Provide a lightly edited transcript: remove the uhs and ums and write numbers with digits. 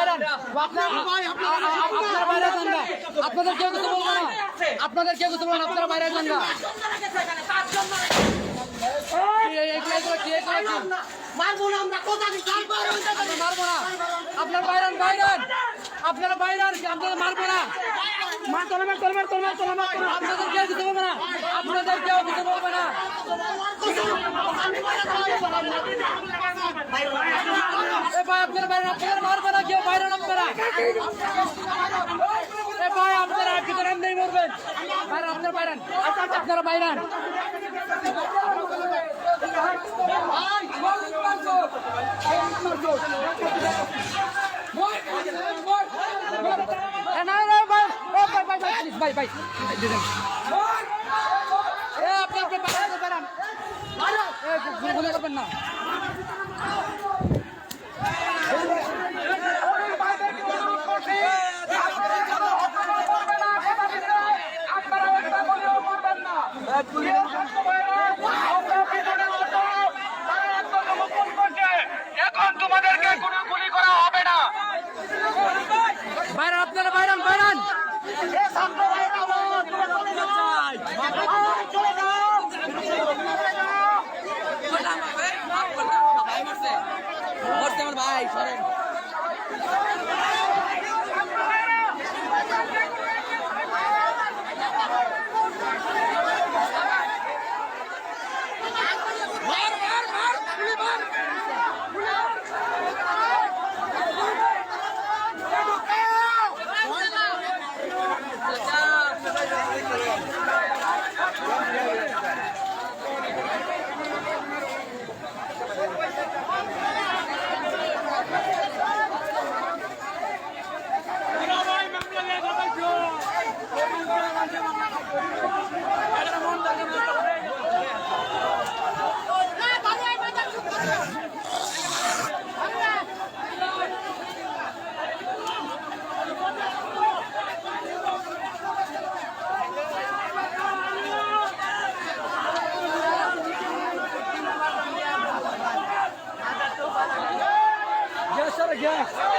বাইরান আপনারা বাইরে যান না, আপনাদের কেউ কিছু বলবো না, আপনাদের কেউ কিছু বলবো না, আপনারা বাইরে যান না। মারবো না আমরা, কথা দিচ্ছি মারবো না, আপনার বাইরান বাইরান, আপনারা বাইরান, আপনাদের মারবো না, আপনাদের কেউ কিছু বলবে না, আপনাদের কেউ কিছু বলবে না। এ ভাই আপনারা বাইরান, আপনাদের মারবে না কেউ, বাইরান আপনারা। এ ভাই আপনারা ভিতরে এমনি মরবেন, বাইরান আপনারা বাইরান, আপনারা বাইরান। গুলি করবেন না। এখন তোমাদেরকে কোনো গুলি করা হবে না। বাইরান আপনারা বাইরান বাইরান। ভাই সরেন। Yes, sir, yes.